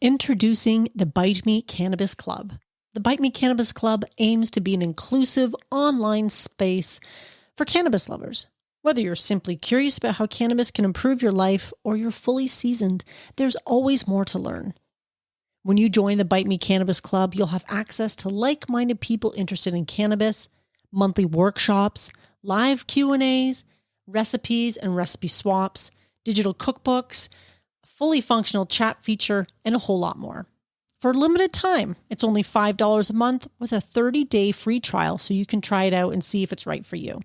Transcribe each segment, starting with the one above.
Introducing the Bite Me Cannabis Club. The Bite Me Cannabis Club aims to be an inclusive online space for cannabis lovers. Whether you're simply curious about how cannabis can improve your life or you're fully seasoned, there's always more to learn. When you join the Bite Me Cannabis Club, you'll have access to like-minded people interested in cannabis, monthly workshops, live Q&As, recipes and recipe swaps, digital cookbooks, fully functional chat feature, and a whole lot more. For a limited time, it's only $5 a month with a 30-day free trial so you can try it out and see if it's right for you.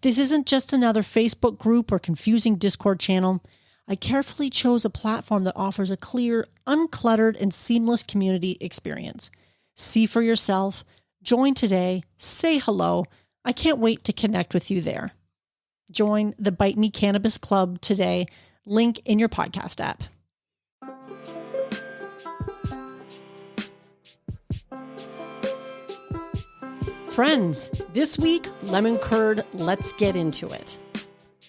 This isn't just another Facebook group or confusing Discord channel. I carefully chose a platform that offers a clear, uncluttered, and seamless community experience. See for yourself, join today, say hello. I can't wait to connect with you there. Join the Bite Me Cannabis Club today. Link in your podcast app. Friends, this week, lemon curd, let's get into it.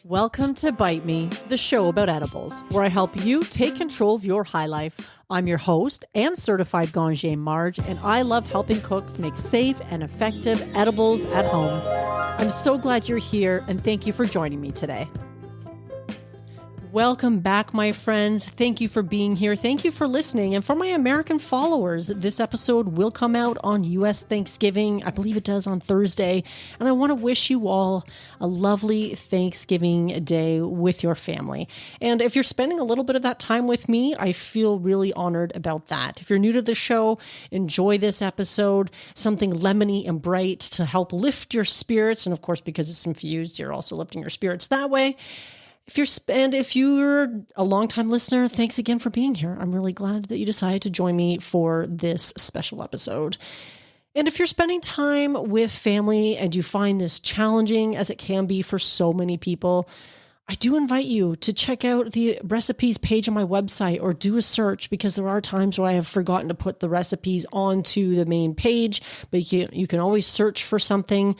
Welcome to Bite Me, the show about edibles, where I help you take control of your high life. I'm your host and certified Ganjier Marge, and I love helping cooks make safe and effective edibles at home. I'm so glad you're here, and thank you for joining me today. Welcome back, my friends. Thank you for being here. Thank you for listening. And for my American followers, this episode will come out on U.S. Thanksgiving. I believe it does on Thursday. And I want to wish you all a lovely Thanksgiving day with your family. And if you're spending a little bit of that time with me, I feel really honored about that. If you're new to the show, enjoy this episode, something lemony and bright to help lift your spirits. And of course, because it's infused, you're also lifting your spirits that way. If you're a longtime listener, thanks again for being here. I'm really glad that you decided to join me for this special episode. And if you're spending time with family and you find this challenging, as it can be for so many people, I do invite you to check out the recipes page on my website or do a search, because there are times where I have forgotten to put the recipes onto the main page, but you can always search for something.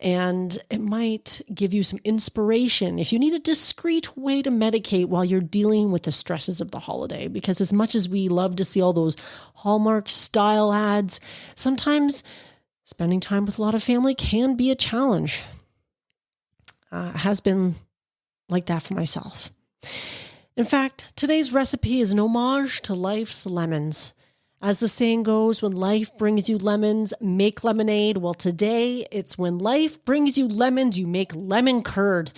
And it might give you some inspiration if you need a discreet way to medicate while you're dealing with the stresses of the holiday. Because as much as we love to see all those Hallmark style ads, sometimes spending time with a lot of family can be a challenge. Has been like that for myself. In fact, today's recipe is an homage to life's lemons. As the saying goes, when life brings you lemons, make lemonade. Well, today it's when life brings you lemons, you make lemon curd.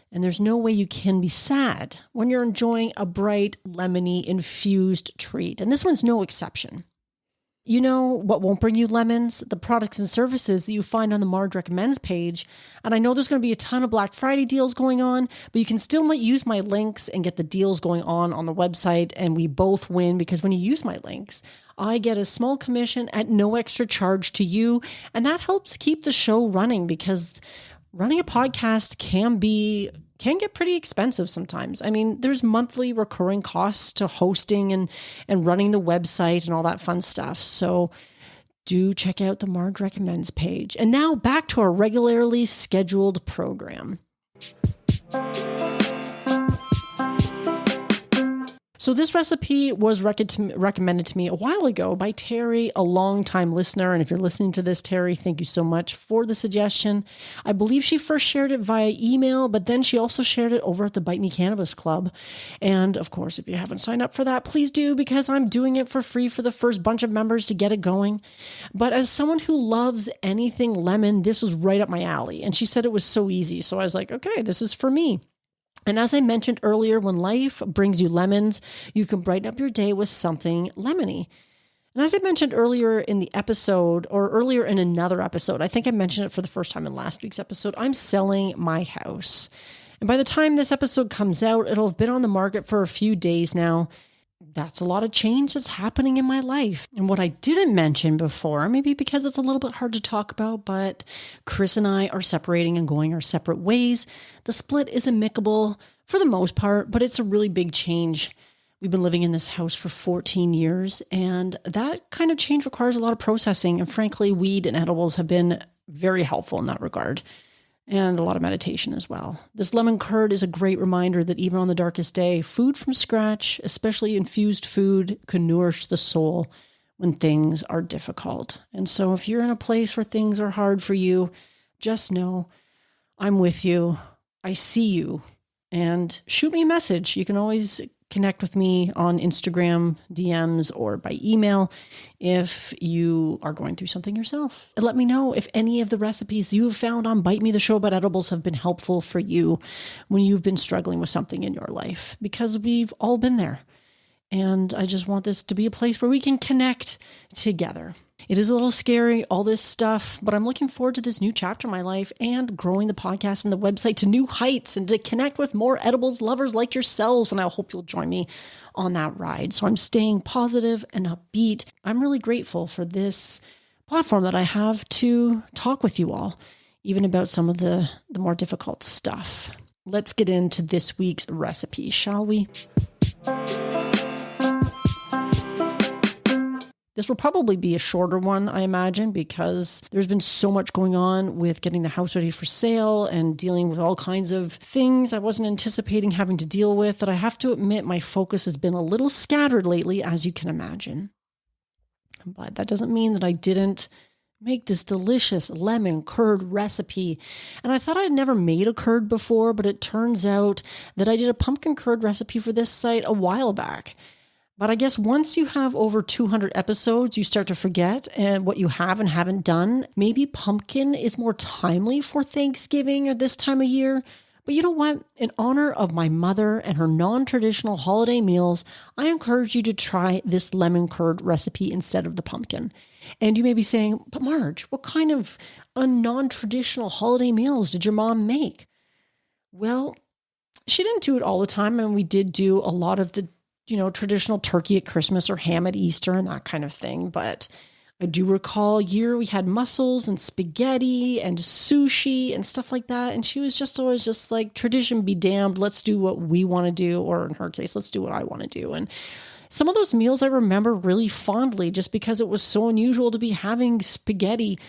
And there's no way you can be sad when you're enjoying a bright, lemony, infused treat. And this one's no exception. You know what won't bring you lemons? The products and services that you find on the Marge Recommends page. And I know there's going to be a ton of Black Friday deals going on, but you can still use my links and get the deals going on the website. And we both win, because when you use my links, I get a small commission at no extra charge to you. And that helps keep the show running, because running a podcast can get pretty expensive sometimes. I mean, there's monthly recurring costs to hosting and running the website and all that fun stuff. So do check out the Marge Recommends page. And now back to our regularly scheduled program. So this recipe was recommended to me a while ago by Terry, a longtime listener. And if you're listening to this, Terry, thank you so much for the suggestion. I believe she first shared it via email, but then she also shared it over at the Bite Me Cannabis Club. And of course, if you haven't signed up for that, please do, because I'm doing it for free for the first bunch of members to get it going. But as someone who loves anything lemon, this was right up my alley. And she said it was so easy. So I was like, okay, this is for me. And as I mentioned earlier, when life brings you lemons, you can brighten up your day with something lemony. And as I mentioned earlier in the episode, or earlier in another episode, I think I mentioned it for the first time in last week's episode, I'm selling my house. And by the time this episode comes out, it'll have been on the market for a few days now. That's a lot of change that's happening in my life. And what I didn't mention before, maybe because it's a little bit hard to talk about, but Chris and I are separating and going our separate ways. The split is amicable for the most part, but it's a really big change. We've been living in this house for 14 years, and that kind of change requires a lot of processing. And frankly, weed and edibles have been very helpful in that regard. and a lot of meditation as well. This lemon curd is a great reminder that even on the darkest day, food from scratch, especially infused food, can nourish the soul when things are difficult. And so if you're in a place where things are hard for you, just know I'm with you. I see you. And shoot me a message. You can always connect with me on Instagram, DMs, or by email if you are going through something yourself. And let me know if any of the recipes you have found on Bite Me the Show About Edibles have been helpful for you when you've been struggling with something in your life, because we've all been there. And I just want this to be a place where we can connect together. It is a little scary, all this stuff, but I'm looking forward to this new chapter in my life and growing the podcast and the website to new heights and to connect with more edibles lovers like yourselves. And I hope you'll join me on that ride. So I'm staying positive and upbeat. I'm really grateful for this platform that I have to talk with you all, even about some of the more difficult stuff. Let's get into this week's recipe, shall we? This will probably be a shorter one, I imagine, because there's been so much going on with getting the house ready for sale and dealing with all kinds of things I wasn't anticipating having to deal with, that I have to admit my focus has been a little scattered lately, as you can imagine. But that doesn't mean that I didn't make this delicious lemon curd recipe. And I thought I'd never made a curd before, but it turns out that I did a pumpkin curd recipe for this site a while back. But I guess once you have over 200 episodes, you start to forget what you have and haven't done. Maybe pumpkin is more timely for Thanksgiving or this time of year. But you know what? In honor of my mother and her non-traditional holiday meals, I encourage you to try this lemon curd recipe instead of the pumpkin. And you may be saying, but Marge, what kind of non-traditional holiday meals did your mom make? Well, she didn't do it all the time. And we did do a lot of the traditional turkey at Christmas or ham at Easter and that kind of thing. But I do recall a year we had mussels and spaghetti and sushi and stuff like that. And she was just always just like, tradition be damned. Let's do what we want to do. Or in her case, let's do what I want to do. And some of those meals I remember really fondly just because it was so unusual to be having spaghetti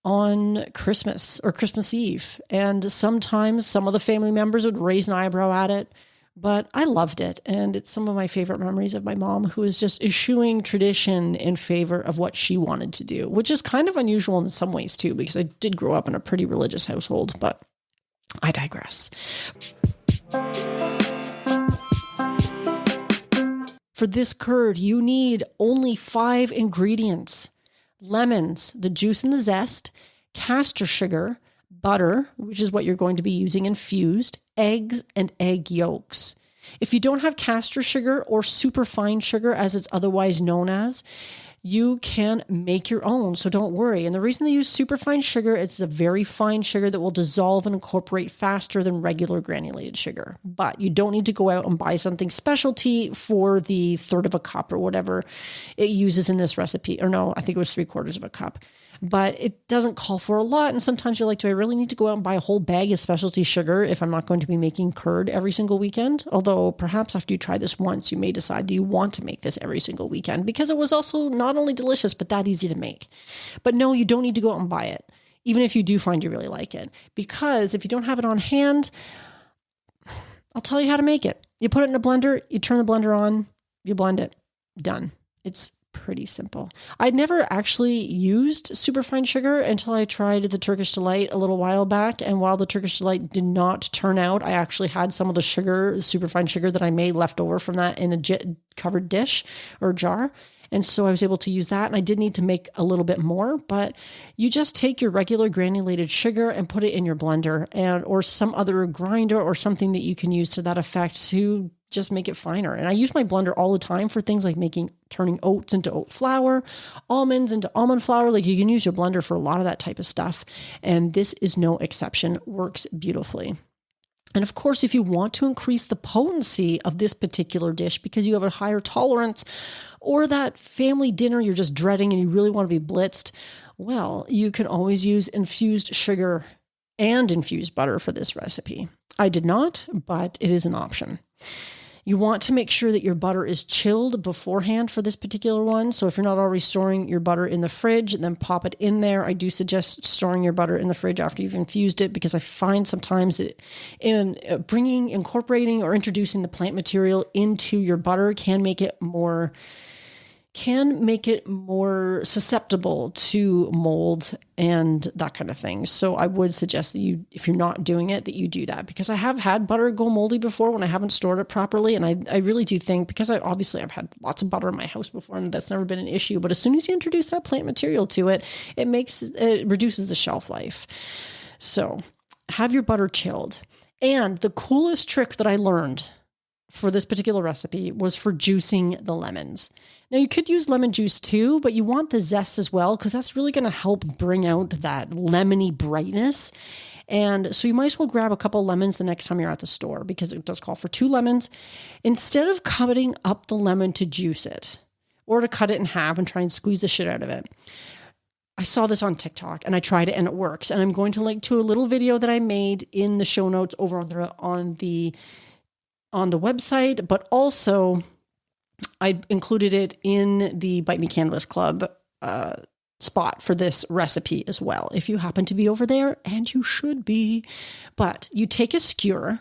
on Christmas or Christmas Eve. And sometimes some of the family members would raise an eyebrow at it. But I loved it. And it's some of my favorite memories of my mom, who is just eschewing tradition in favor of what she wanted to do, which is kind of unusual in some ways too, because I did grow up in a pretty religious household, but I digress. For this curd, you need only 5 ingredients: lemons, the juice and the zest, castor sugar, butter, which is what you're going to be using infused, eggs, and egg yolks. If you don't have castor sugar or superfine sugar, as it's otherwise known as, you can make your own, so don't worry. And the reason they use superfine sugar, it's a very fine sugar that will dissolve and incorporate faster than regular granulated sugar. But you don't need to go out and buy something specialty for the 1/3 of a cup or whatever it uses in this recipe. Or no, I think it was 3/4 of a cup. But it doesn't call for a lot. And sometimes you're like, do I really need to go out and buy a whole bag of specialty sugar if I'm not going to be making curd every single weekend? Although perhaps after you try this once, you may decide, do you want to make this every single weekend? Because it was also not only delicious, but that easy to make. But no, you don't need to go out and buy it, even if you do find you really like it. Because if you don't have it on hand, I'll tell you how to make it. You put it in a blender, you turn the blender on, you blend it, done. It's pretty simple. I'd never actually used superfine sugar until I tried the Turkish Delight a little while back. And while the Turkish Delight did not turn out, I actually had some of the sugar, superfine sugar that I made left over from that in a covered dish or jar. And so I was able to use that. And I did need to make a little bit more, but you just take your regular granulated sugar and put it in your blender or some other grinder or something that you can use to that effect to just make it finer. And I use my blender all the time for things like turning oats into oat flour, almonds into almond flour. Like you can use your blender for a lot of that type of stuff. And this is no exception. Works beautifully. And of course, if you want to increase the potency of this particular dish because you have a higher tolerance or that family dinner you're just dreading and you really want to be blitzed, well, you can always use infused sugar and infused butter for this recipe. I did not, but it is an option. You want to make sure that your butter is chilled beforehand for this particular one. So if you're not already storing your butter in the fridge, then pop it in there. I do suggest storing your butter in the fridge after you've infused it, because I find sometimes that incorporating or introducing the plant material into your butter can make it more susceptible to mold and that kind of thing. So I would suggest that you, if you're not doing it, that you do that, because I have had butter go moldy before when I haven't stored it properly. And I really do think, because I've had lots of butter in my house before and that's never been an issue. But as soon as you introduce that plant material to it, it reduces the shelf life. So have your butter chilled. And the coolest trick that I learned for this particular recipe was for juicing the lemons. Now you could use lemon juice too, but you want the zest as well, because that's really going to help bring out that lemony brightness. And so you might as well grab a couple lemons the next time you're at the store, because it does call for 2 lemons. Instead of cutting up the lemon to juice it, or to cut it in half and try and squeeze the shit out of it. I saw this on TikTok and I tried it and it works. And I'm going to link to a little video that I made in the show notes over on the website, but also I included it in the Bite Me Cannabis Club spot for this recipe as well, if you happen to be over there, and you should be. But you take a skewer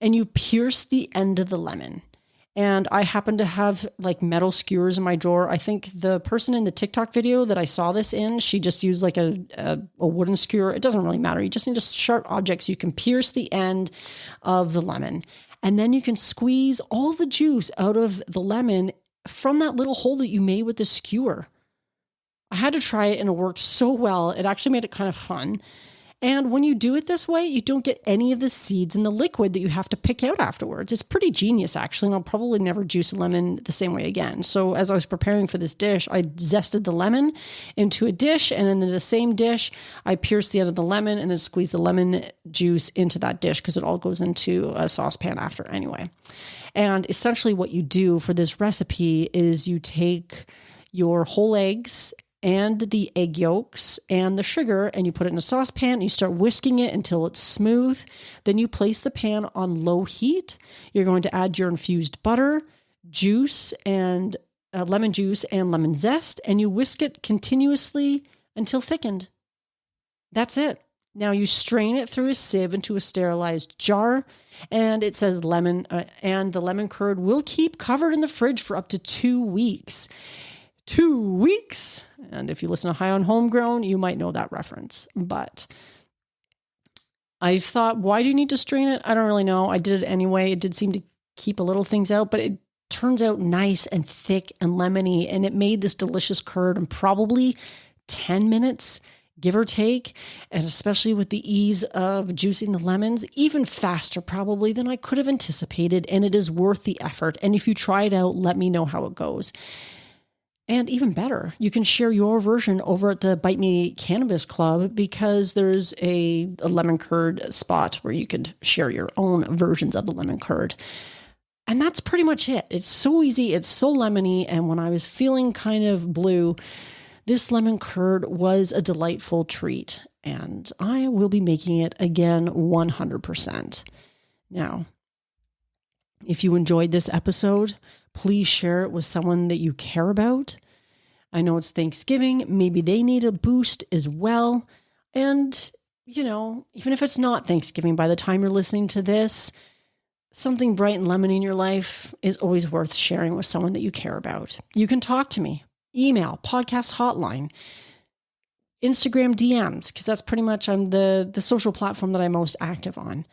and you pierce the end of the lemon. And I happen to have like metal skewers in my drawer. I think the person in the TikTok video that I saw this in, she just used like a wooden skewer. It doesn't really matter. You just need a sharp object so you can pierce the end of the lemon. And then you can squeeze all the juice out of the lemon from that little hole that you made with the skewer. I had to try it and it worked so well. It actually made it kind of fun. And when you do it this way, you don't get any of the seeds in the liquid that you have to pick out afterwards. It's pretty genius, actually, and I'll probably never juice a lemon the same way again. So as I was preparing for this dish, I zested the lemon into a dish, and in the same dish, I pierced the end of the lemon and then squeezed the lemon juice into that dish, because it all goes into a saucepan after anyway. And essentially what you do for this recipe is you take your whole eggs and the egg yolks and the sugar, and you put it in a saucepan and you start whisking it until it's smooth. Then you place the pan on low heat. You're going to add your infused butter, juice, and lemon juice and lemon zest, and you whisk it continuously until thickened. That's it. Now you strain it through a sieve into a sterilized jar, and it says lemon, and the lemon curd will keep covered in the fridge for up to 2 weeks. 2 weeks. And if you listen to High on Homegrown, you might know that reference. But I thought, why do you need to strain it? I don't really know. I did it anyway. It did seem to keep a little things out, but it turns out nice and thick and lemony. And it made this delicious curd in probably 10 minutes, give or take. And especially with the ease of juicing the lemons, even faster probably than I could have anticipated. And it is worth the effort. And if you try it out, let me know how it goes. And even better, you can share your version over at the Bite Me Cannabis Club, because there's a lemon curd spot where you could share your own versions of the lemon curd. And that's pretty much it. It's so easy. It's so lemony. And when I was feeling kind of blue, this lemon curd was a delightful treat. And I will be making it again 100%. Now, if you enjoyed this episode, please share it with someone that you care about. I know it's Thanksgiving. Maybe they need a boost as well. And, even if it's not Thanksgiving, by the time you're listening to this, something bright and lemony in your life is always worth sharing with someone that you care about. You can talk to me, email, podcast hotline, Instagram DMs, because that's pretty much I'm the social platform that I'm most active on.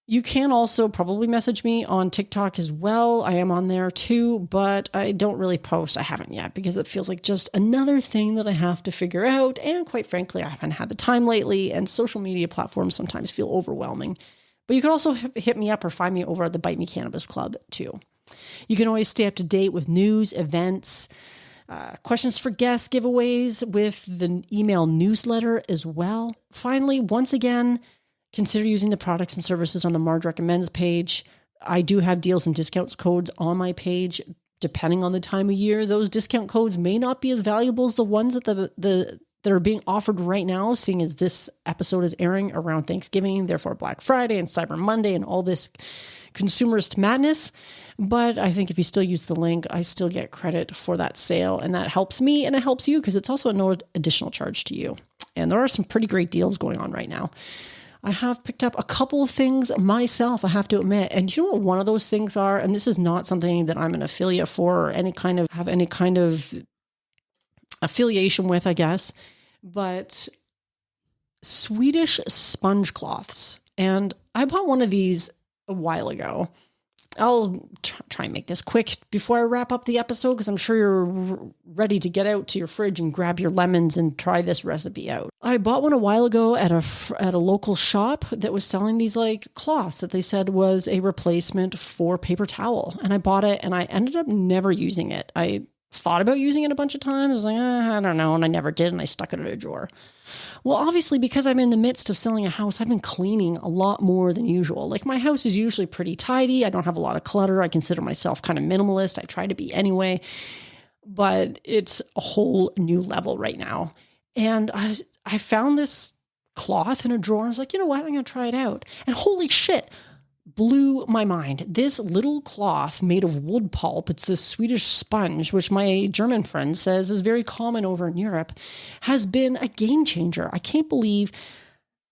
You can also probably message me on TikTok as well. I am on there too, but I don't really post. I haven't yet, because it feels like just another thing that I have to figure out. And quite frankly, I haven't had the time lately, and social media platforms sometimes feel overwhelming. But you can also hit me up or find me over at the Bite Me Cannabis Club too. You can always stay up to date with news, events, questions for guests, giveaways with the email newsletter as well. Finally, once again, consider using the products and services on the Marge Recommends page. I do have deals and discounts codes on my page. Depending on the time of year, those discount codes may not be as valuable as the ones that the that are being offered right now, seeing as this episode is airing around Thanksgiving, therefore Black Friday and Cyber Monday and all this consumerist madness. But I think if you still use the link, I still get credit for that sale. And that helps me and it helps you because it's also at no additional charge to you. And there are some pretty great deals going on right now. I have picked up a couple of things myself, I have to admit. And you know what one of those things are? And this is not something that I'm an affiliate for or have any kind of affiliation with, I guess, but Swedish sponge cloths. And I bought one of these a while ago. I'll try and make this quick before I wrap up the episode because I'm sure you're ready to get out to your fridge and grab your lemons and try this recipe out. I bought one a while ago at a local shop that was selling these like cloths that they said was a replacement for paper towel. And I bought it and I ended up never using it. I thought about using it a bunch of times. I was like, I don't know. And I never did. And I stuck it in a drawer. Well, obviously, because I'm in the midst of selling a house, I've been cleaning a lot more than usual. Like my house is usually pretty tidy. I don't have a lot of clutter. I consider myself kind of minimalist. I try to be anyway, but it's a whole new level right now. And I found this cloth in a drawer. I was like, you know what? I'm going to try it out. And holy shit, blew my mind. This little cloth made of wood pulp, it's this Swedish sponge, which my German friend says is very common over in Europe, has been a game changer. I can't believe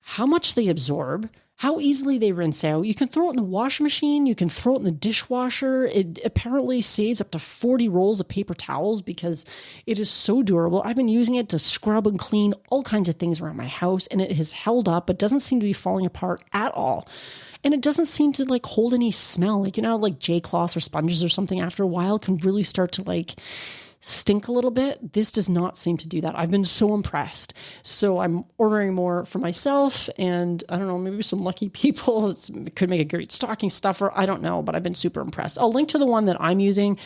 how much they absorb, how easily they rinse out. You can throw it in the washing machine. You can throw it in the dishwasher. It apparently saves up to 40 rolls of paper towels because it is so durable. I've been using it to scrub and clean all kinds of things around my house, and it has held up, but doesn't seem to be falling apart at all. And it doesn't seem to like hold any smell. Like, you know, like J-cloths or sponges or something after a while can really start to like stink a little bit. This does not seem to do that. I've been so impressed. So I'm ordering more for myself and I don't know, maybe some lucky people. It could make a great stocking stuffer. I don't know, but I've been super impressed. I'll link to the one that I'm using.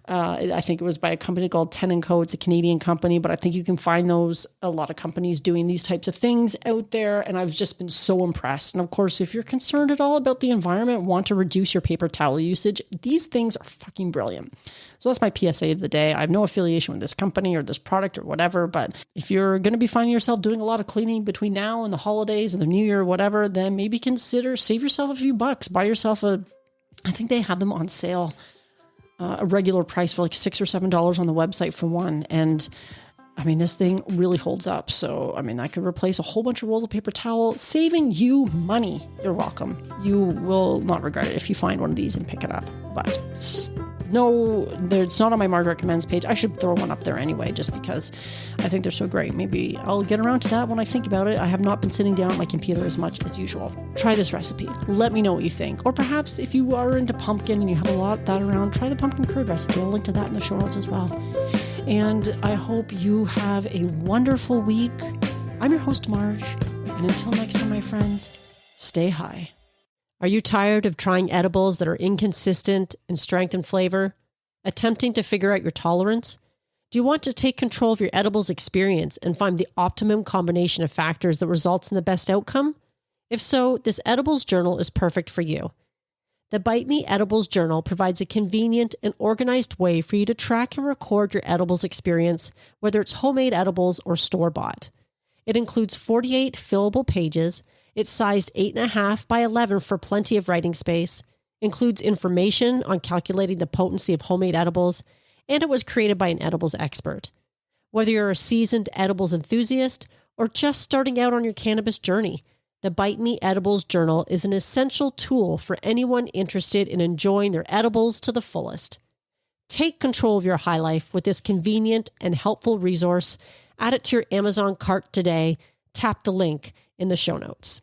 I think it was by a company called Ten & Co. It's a Canadian company, but I think you can find a lot of companies doing these types of things out there. And I've just been so impressed. And of course, if you're concerned at all about the environment, want to reduce your paper towel usage, these things are fucking brilliant. So that's my PSA of the day. I have no affiliation with this company or this product or whatever, but if you're going to be finding yourself doing a lot of cleaning between now and the holidays and the new year or whatever, then maybe consider save yourself a few bucks, buy yourself I think they have them on sale. A regular price for like $6 or $7 on the website for one. And I mean, this thing really holds up. So, I mean, I could replace a whole bunch of rolls of paper towel, saving you money. You're welcome. You will not regret it if you find one of these and pick it up. But no, it's not on my Marge Recommends page. I should throw one up there anyway, just because I think they're so great. Maybe I'll get around to that when I think about it. I have not been sitting down at my computer as much as usual. Try this recipe. Let me know what you think. Or perhaps if you are into pumpkin and you have a lot of that around, try the pumpkin curd recipe. I'll link to that in the show notes as well. And I hope you have a wonderful week. I'm your host, Marge. And until next time, my friends, stay high. Are you tired of trying edibles that are inconsistent in strength and flavor? Attempting to figure out your tolerance? Do you want to take control of your edibles experience and find the optimum combination of factors that results in the best outcome? If so, this edibles journal is perfect for you. The Bite Me Edibles Journal provides a convenient and organized way for you to track and record your edibles experience, whether it's homemade edibles or store-bought. It includes 48 fillable pages. It's sized 8.5 by 11 for plenty of writing space, includes information on calculating the potency of homemade edibles, and it was created by an edibles expert. Whether you're a seasoned edibles enthusiast or just starting out on your cannabis journey, the Bite Me Edibles Journal is an essential tool for anyone interested in enjoying their edibles to the fullest. Take control of your high life with this convenient and helpful resource. Add it to your Amazon cart today. Tap the link in the show notes.